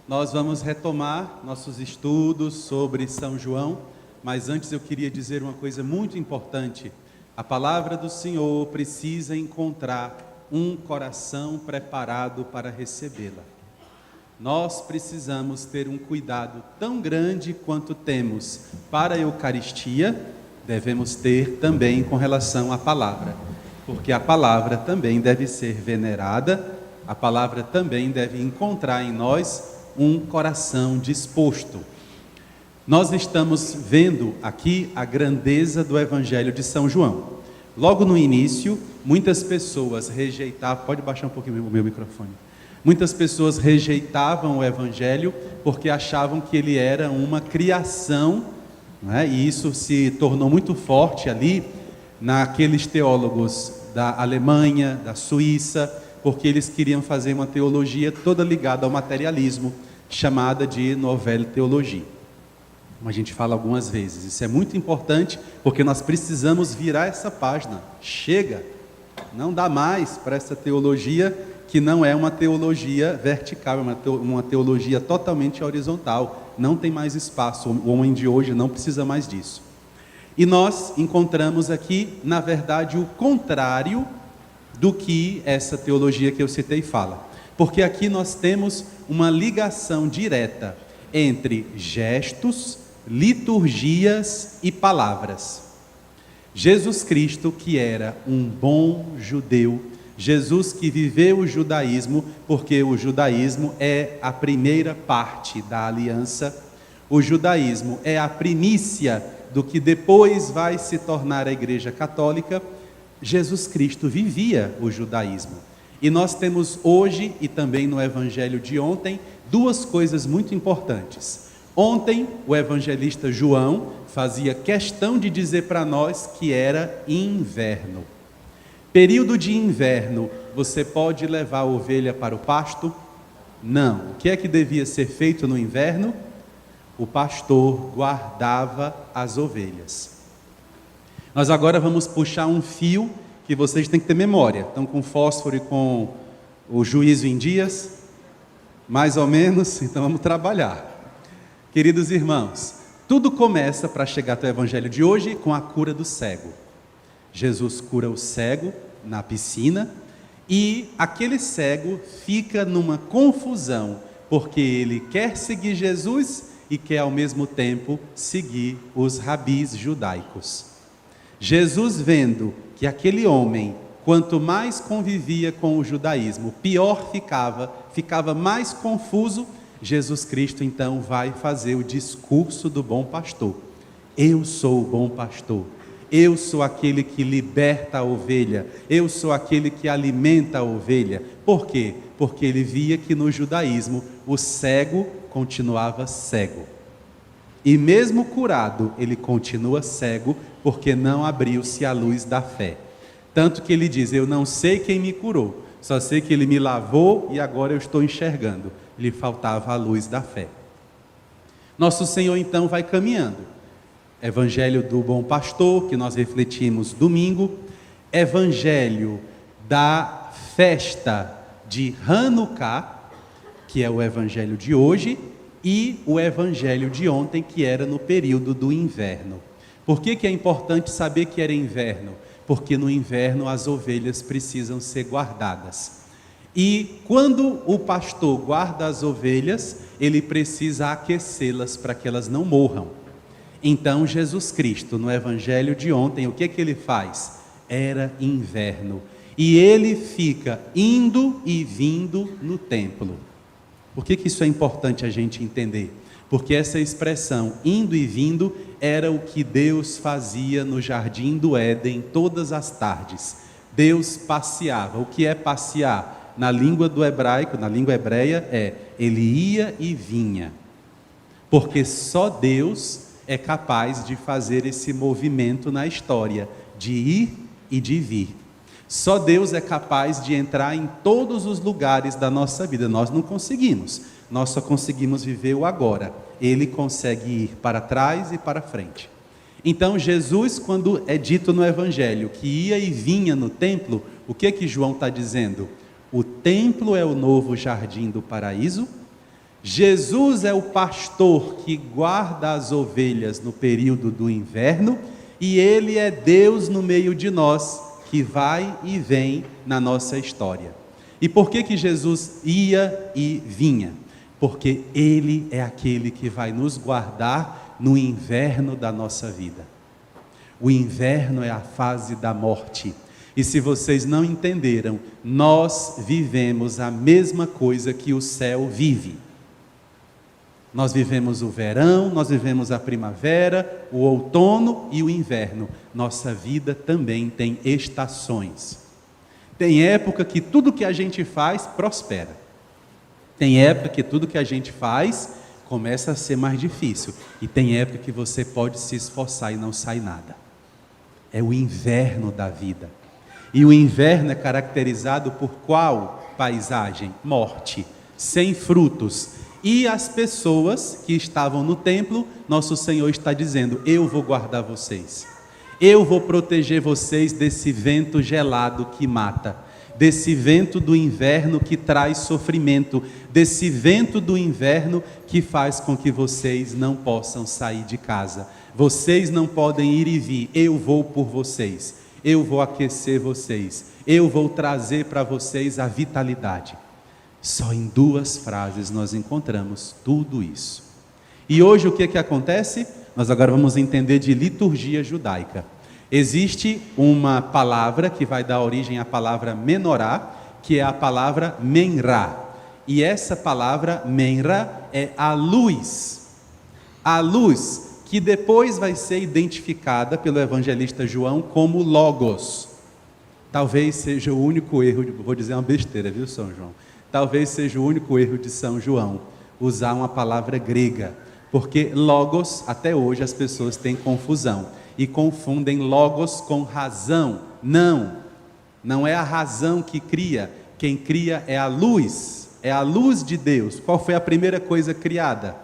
Nós vamos retomar nossos estudos sobre São João, mas antes eu queria dizer uma coisa muito importante. A palavra do Senhor precisa encontrar um coração preparado para recebê-la. Nós precisamos ter um cuidado tão grande quanto temos para a Eucaristia, devemos ter também com relação à palavra, porque a palavra também deve ser venerada, a palavra também deve encontrar em nós um coração disposto. Nós estamos vendo aqui a grandeza do Evangelho de São João. Logo no início, muitas pessoas rejeitavam, pode baixar um pouquinho o meu microfone. Muitas pessoas rejeitavam o Evangelho porque achavam que ele era uma criação, não é? E isso se tornou muito forte ali naqueles teólogos da Alemanha, da Suíça, porque eles queriam fazer uma teologia toda ligada ao materialismo, chamada de Nouvelle Teologie. Como a gente fala algumas vezes, isso é muito importante, porque nós precisamos virar essa página. Chega, não dá mais para essa teologia que não é uma teologia vertical, é uma teologia totalmente horizontal. Não tem mais espaço, o homem de hoje não precisa mais disso. E nós encontramos aqui, na verdade, o contrário do que essa teologia que eu citei fala. Porque aqui nós temos uma ligação direta entre gestos, liturgias e palavras. Jesus Cristo, que era um bom judeu, Jesus que viveu o judaísmo, porque o judaísmo é a primeira parte da aliança, o judaísmo é a primícia do que depois vai se tornar a Igreja Católica. Jesus Cristo vivia o judaísmo. E nós temos hoje, e também no Evangelho de ontem, duas coisas muito importantes. Ontem, o evangelista João fazia questão de dizer para nós que era inverno. Período de inverno, você pode levar a ovelha para o pasto? Não. O que é que devia ser feito no inverno? O pastor guardava as ovelhas. Nós agora vamos puxar um fio que vocês têm que ter memória. Estão com fósforo e com o juízo em dias? Mais ou menos? Então vamos trabalhar. Queridos irmãos, tudo começa para chegar até o evangelho de hoje com a cura do cego. Jesus cura o cego na piscina e aquele cego fica numa confusão, porque ele quer seguir Jesus e quer ao mesmo tempo seguir os rabis judaicos. Jesus, vendo que aquele homem, quanto mais convivia com o judaísmo, pior ficava mais confuso, Jesus Cristo então vai fazer o discurso do bom pastor. Eu sou o bom pastor, eu sou aquele que liberta a ovelha, eu sou aquele que alimenta a ovelha. Por quê? Porque ele via que no judaísmo o cego continuava cego. E mesmo curado, ele continua cego, porque não abriu-se a luz da fé. Tanto que ele diz, eu não sei quem me curou, só sei que ele me lavou e agora eu estou enxergando. Lhe faltava a luz da fé. Nosso Senhor então vai caminhando. Evangelho do bom pastor, que nós refletimos domingo. Evangelho da festa de Hanukkah, que é o evangelho de hoje, e o evangelho de ontem, que era no período do inverno. Por que é importante saber que era inverno? Porque no inverno as ovelhas precisam ser guardadas. E quando o pastor guarda as ovelhas, ele precisa aquecê-las para que elas não morram. Então Jesus Cristo, no evangelho de ontem, o que ele faz? Era inverno. E ele fica indo e vindo no templo. Por que isso é importante a gente entender? Porque essa expressão, indo e vindo, era o que Deus fazia no jardim do Éden todas as tardes. Deus passeava. O que é passear? Na língua do hebraico, na língua hebreia, ele ia e vinha. Porque só Deus é capaz de fazer esse movimento na história, de ir e de vir. Só Deus é capaz de entrar em todos os lugares da nossa vida. Nós não conseguimos. Nós só conseguimos viver o agora. Ele consegue ir para trás e para frente. Então Jesus, quando é dito no Evangelho que ia e vinha no templo, o que João está dizendo? O templo é o novo jardim do paraíso Jesus é o pastor que guarda as ovelhas no período do inverno, e Ele é Deus no meio de nós, que vai e vem na nossa história. E por que Jesus ia e vinha? Porque Ele é aquele que vai nos guardar no inverno da nossa vida. O inverno é a fase da morte. E se vocês não entenderam, nós vivemos a mesma coisa que o céu vive. Nós vivemos o verão, nós vivemos a primavera, o outono e o inverno. Nossa vida também tem estações. Tem época que tudo que a gente faz prospera. Tem época que tudo que a gente faz começa a ser mais difícil. E tem época que você pode se esforçar e não sai nada. É o inverno da vida. E o inverno é caracterizado por qual paisagem? Morte, sem frutos. E as pessoas que estavam no templo, nosso Senhor está dizendo: eu vou guardar vocês. Eu vou proteger vocês desse vento gelado que mata, desse vento do inverno que traz sofrimento, desse vento do inverno que faz com que vocês não possam sair de casa. Vocês não podem ir e vir, eu vou por vocês, eu vou aquecer vocês, eu vou trazer para vocês a vitalidade. Só em 2 frases nós encontramos tudo isso. E hoje o que acontece? Nós agora vamos entender de liturgia judaica. Existe uma palavra que vai dar origem à palavra menorá, que é a palavra menrá. E essa palavra menrá é a luz. A luz que depois vai ser identificada pelo evangelista João como logos. Talvez seja o único erro, vou dizer uma besteira, viu, São João? Talvez seja o único erro de São João, usar uma palavra grega, porque logos, até hoje as pessoas têm confusão, e confundem logos com razão. Não é a razão que cria, quem cria é a luz de Deus. Qual foi a primeira coisa criada?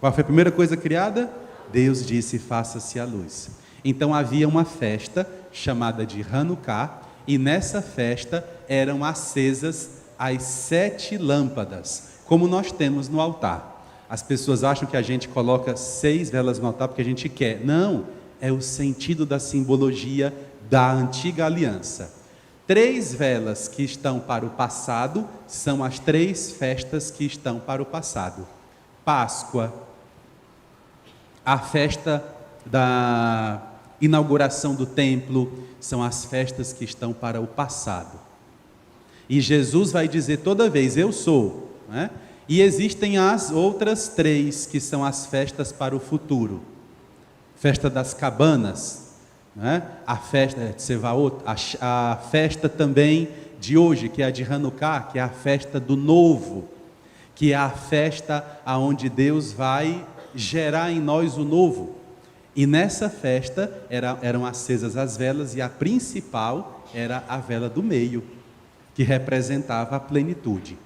Qual foi a primeira coisa criada? Deus disse: faça-se a luz. Então havia uma festa chamada de Hanukkah, e nessa festa eram acesas as 7 lâmpadas, como nós temos no altar. As pessoas acham que a gente coloca 6 velas no altar porque a gente quer. Não, é o sentido da simbologia da antiga aliança. 3 velas que estão para o passado são as 3 festas que estão para o passado. Páscoa, a festa da inauguração do templo, são as festas que estão para o passado. E Jesus vai dizer toda vez: eu sou, né? E existem as outras 3 que são as festas para o futuro. Festa das cabanas, né? A festa de Sevaot, a festa também de hoje, que é a de Hanukkah, que é a festa do novo, que é a festa aonde Deus vai gerar em nós o novo. E nessa festa eram acesas as velas, e a principal era a vela do meio, que representava a plenitude.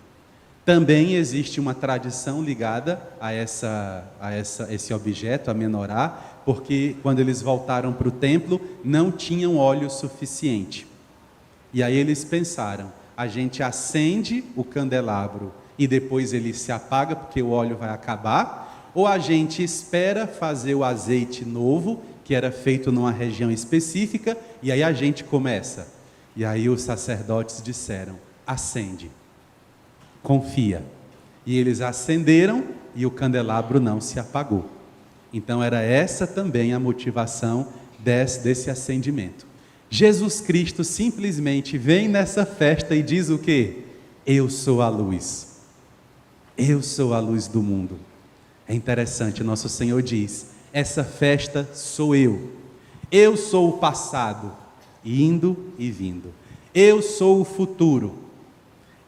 Também existe uma tradição ligada a esse objeto, a menorá, porque quando eles voltaram para o templo, não tinham óleo suficiente. E aí eles pensaram: a gente acende o candelabro e depois ele se apaga porque o óleo vai acabar, ou a gente espera fazer o azeite novo, que era feito numa região específica, e aí a gente começa. E aí os sacerdotes disseram: acende, confia. E eles acenderam e o candelabro não se apagou. Então era essa também a motivação desse acendimento. Jesus Cristo simplesmente vem nessa festa e diz o quê? Eu sou a luz. Eu sou a luz do mundo. É interessante, nosso Senhor diz: essa festa sou eu. Eu sou o passado, indo e vindo. Eu sou o futuro.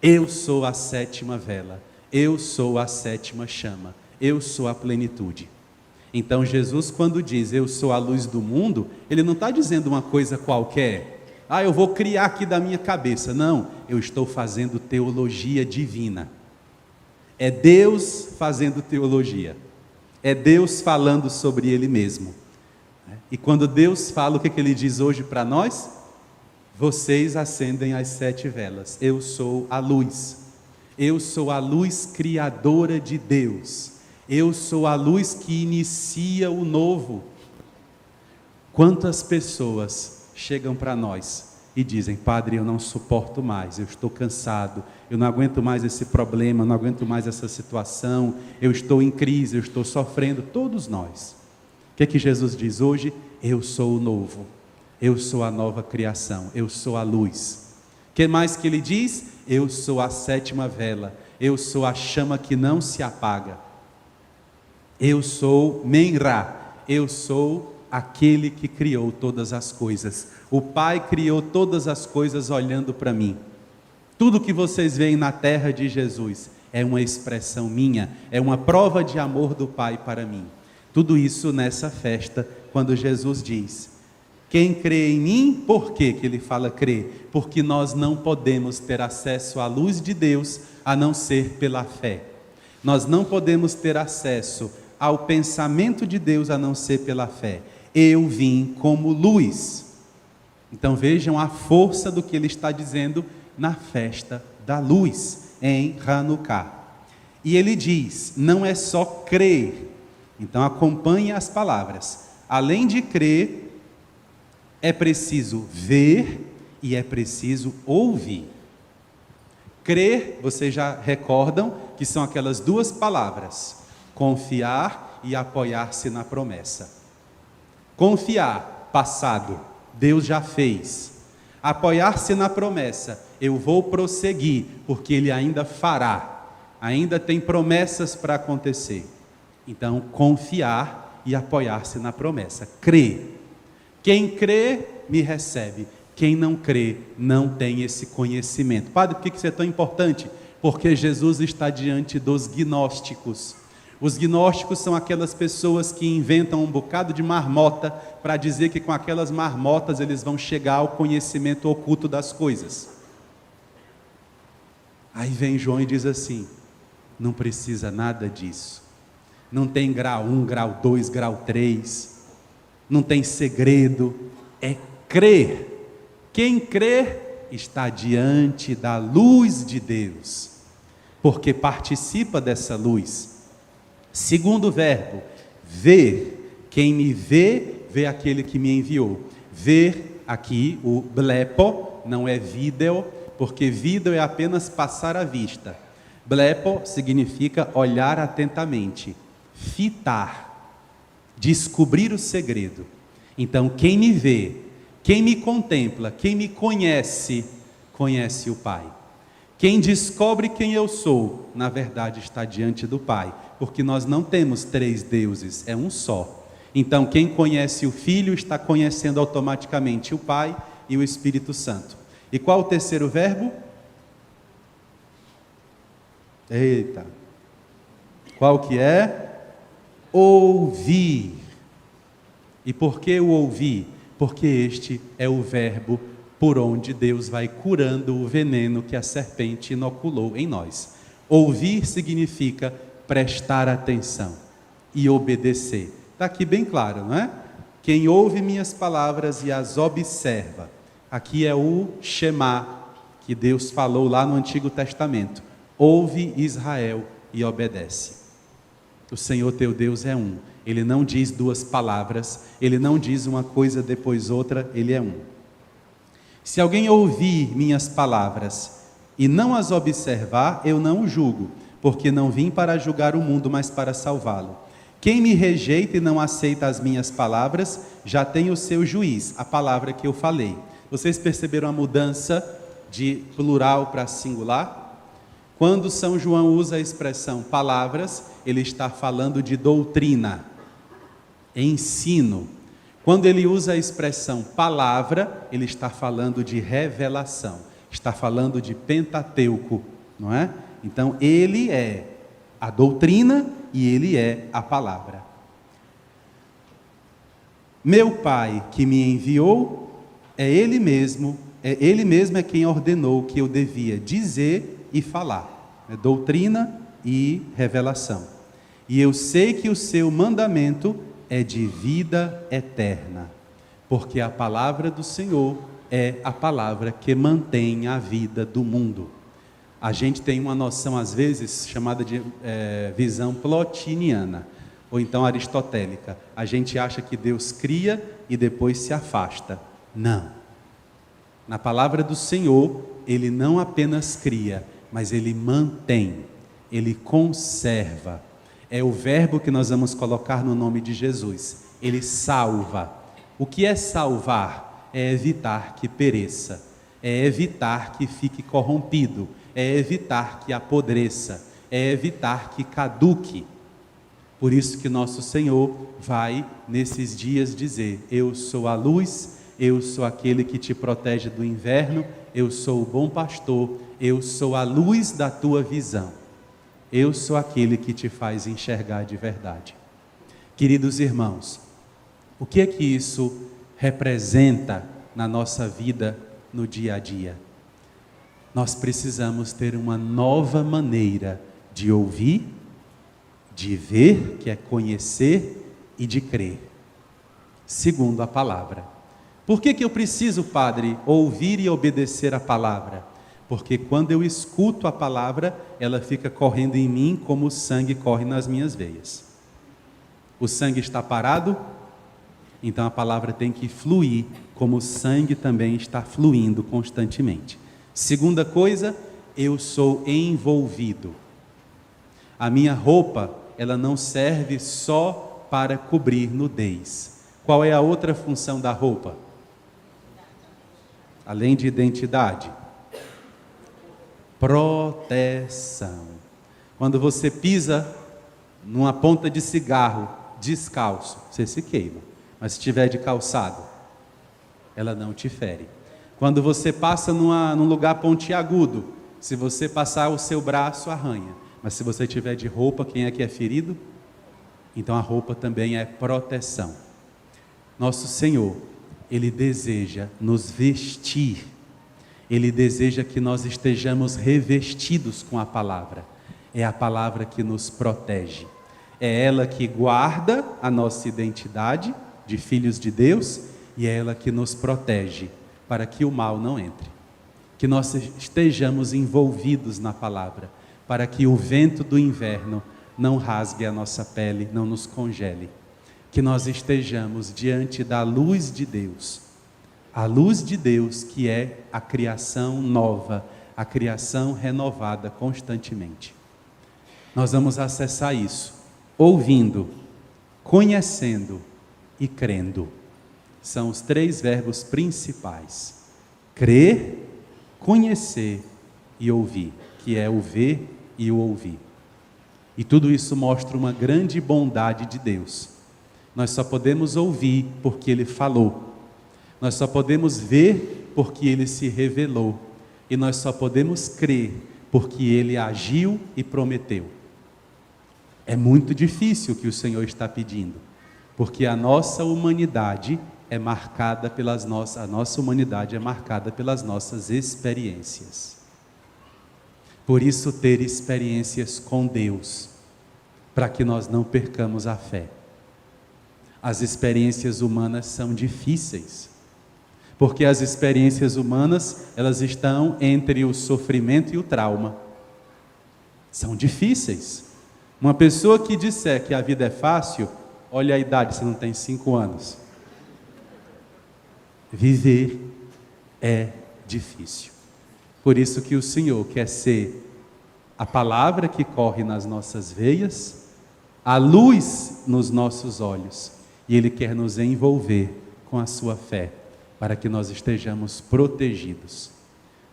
Eu sou a 7ª vela. Eu sou a 7ª chama. Eu sou a plenitude. Então Jesus, quando diz eu sou a luz do mundo, ele não está dizendo uma coisa qualquer. Eu vou criar aqui da minha cabeça. Não, eu estou fazendo teologia divina. É Deus fazendo teologia. É Deus falando sobre Ele mesmo. E quando Deus fala, o que Ele diz hoje para nós? Vocês acendem as 7 velas. Eu sou a luz. Eu sou a luz criadora de Deus. Eu sou a luz que inicia o novo. Quantas pessoas chegam para nós e dizem: Padre, eu não suporto mais, eu estou cansado, eu não aguento mais esse problema, eu não aguento mais essa situação, eu estou em crise, eu estou sofrendo. Todos nós. O que é que Jesus diz hoje? Eu sou o novo, eu sou a nova criação, eu sou a luz. O que mais que ele diz? Eu sou a sétima vela, eu sou a chama que não se apaga. Eu sou Menra, eu sou aquele que criou todas as coisas. O Pai criou todas as coisas olhando para mim. Tudo que vocês veem na terra de Jesus é uma expressão minha, é uma prova de amor do Pai para mim. Tudo isso nessa festa, quando Jesus diz: quem crê em mim, por que que ele fala crer? Porque nós não podemos ter acesso à luz de Deus a não ser pela fé. Nós não podemos ter acesso ao pensamento de Deus a não ser pela fé. Eu vim como luz. Então vejam a força do que ele está dizendo na festa da luz, em Hanukkah. E ele diz: não é só crer. Então acompanhe as palavras. Além de crer, é preciso ver e é preciso ouvir. Crer, vocês já recordam que são aquelas duas palavras: confiar e apoiar-se na promessa. Confiar, passado, Deus já fez. Apoiar-se na promessa, eu vou prosseguir, porque Ele ainda fará. Ainda tem promessas para acontecer. Então, confiar e apoiar-se na promessa. Crer. Quem crê, me recebe. Quem não crê, não tem esse conhecimento. Padre, por que isso é tão importante? Porque Jesus está diante dos gnósticos. Os gnósticos são aquelas pessoas que inventam um bocado de marmota para dizer que com aquelas marmotas eles vão chegar ao conhecimento oculto das coisas. Aí vem João e diz assim: não precisa nada disso. Não tem grau 1, grau 2, grau 3. Não tem segredo. É crer. Quem crê está diante da luz de Deus, porque participa dessa luz. Segundo verbo, ver. Quem me vê, vê aquele que me enviou. Ver aqui, o blepo, não é vídeo, porque vídeo é apenas passar a vista. Blepo significa olhar atentamente, fitar, descobrir o segredo. Então, quem me vê, quem me contempla, quem me conhece, conhece o Pai. Quem descobre quem eu sou, na verdade está diante do Pai, porque nós não temos 3 deuses, é um só. Então, quem conhece o Filho está conhecendo automaticamente o Pai e o Espírito Santo. E qual o terceiro verbo? Eita! Qual que é? Ouvir. E por que o ouvir? Porque este é o verbo por onde Deus vai curando o veneno que a serpente inoculou em nós. Ouvir significa prestar atenção e obedecer. Está aqui bem claro, não é? Quem ouve minhas palavras e as observa. Aqui é o Shema, que Deus falou lá no Antigo Testamento. Ouve, Israel, e obedece. O Senhor teu Deus é um. Ele não diz 2 palavras, ele não diz uma coisa depois outra, ele é um. Se alguém ouvir minhas palavras e não as observar, eu não o julgo, porque não vim para julgar o mundo, mas para salvá-lo. Quem me rejeita e não aceita as minhas palavras, já tem o seu juiz, a palavra que eu falei. Vocês perceberam a mudança de plural para singular? Quando São João usa a expressão palavras, ele está falando de doutrina, ensino. Quando ele usa a expressão palavra, ele está falando de revelação, está falando de Pentateuco, não é? Então, ele é a doutrina e ele é a palavra. Meu Pai que me enviou, ele mesmo é quem ordenou que eu devia dizer e falar. É doutrina e revelação. E eu sei que o seu mandamento é de vida eterna, porque a palavra do Senhor é a palavra que mantém a vida do mundo. A gente tem uma noção, às vezes, chamada de visão plotiniana, ou então aristotélica. A gente acha que Deus cria e depois se afasta. Não. Na palavra do Senhor, Ele não apenas cria, mas Ele mantém, Ele conserva. É o verbo que nós vamos colocar no nome de Jesus. Ele salva. O que é salvar? É evitar que pereça, é evitar que fique corrompido, é evitar que apodreça, é evitar que caduque. Por isso que nosso Senhor vai nesses dias dizer: eu sou a luz, eu sou aquele que te protege do inverno, eu sou o bom pastor, eu sou a luz da tua visão, eu sou aquele que te faz enxergar de verdade. Queridos irmãos, o que é que isso representa na nossa vida no dia a dia? Nós precisamos ter uma nova maneira de ouvir, de ver, que é conhecer, e de crer, segundo a palavra. Por que eu preciso, Padre, ouvir e obedecer a palavra? Porque quando eu escuto a palavra, ela fica correndo em mim como o sangue corre nas minhas veias. O sangue está parado? Então a palavra tem que fluir, como o sangue também está fluindo constantemente. Segunda coisa, eu sou envolvido. A minha roupa, ela não serve só para cobrir nudez. Qual é a outra função da roupa? Além de identidade, proteção. Quando você pisa numa ponta de cigarro descalço, você se queima. Mas se estiver de calçado, ela não te fere. Quando você passa num lugar pontiagudo, se você passar o seu braço, arranha. Mas se você tiver de roupa, quem é que é ferido? Então a roupa também é proteção. Nosso Senhor, Ele deseja nos vestir. Ele deseja que nós estejamos revestidos com a palavra. É a palavra que nos protege. É ela que guarda a nossa identidade de filhos de Deus, e é ela que nos protege para que o mal não entre. Que nós estejamos envolvidos na palavra, para que o vento do inverno não rasgue a nossa pele, não nos congele. Que nós estejamos diante da luz de Deus, a luz de Deus que é a criação nova, a criação renovada constantemente. Nós vamos acessar isso, ouvindo, conhecendo e crendo. São os 3 verbos principais: crer, conhecer e ouvir, que é o ver e o ouvir. E tudo isso mostra uma grande bondade de Deus. Nós só podemos ouvir porque Ele falou. Nós só podemos ver porque Ele se revelou. E nós só podemos crer porque Ele agiu e prometeu. É muito difícil o que o Senhor está pedindo, porque a nossa humanidade é marcada a nossa humanidade é marcada pelas nossas experiências. Por isso, ter experiências com Deus, para que nós não percamos a fé. As experiências humanas são difíceis, porque as experiências humanas, elas estão entre o sofrimento e o trauma. São difíceis. Uma pessoa que disser que a vida é fácil, olha a idade, você não tem 5 anos. Viver é difícil. Por isso que o Senhor quer ser a palavra que corre nas nossas veias, a luz nos nossos olhos, e Ele quer nos envolver com a sua fé, para que nós estejamos protegidos.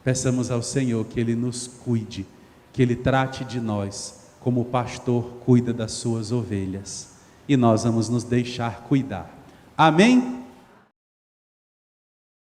Peçamos ao Senhor que Ele nos cuide, que Ele trate de nós como o pastor cuida das suas ovelhas, e nós vamos nos deixar cuidar. Amém?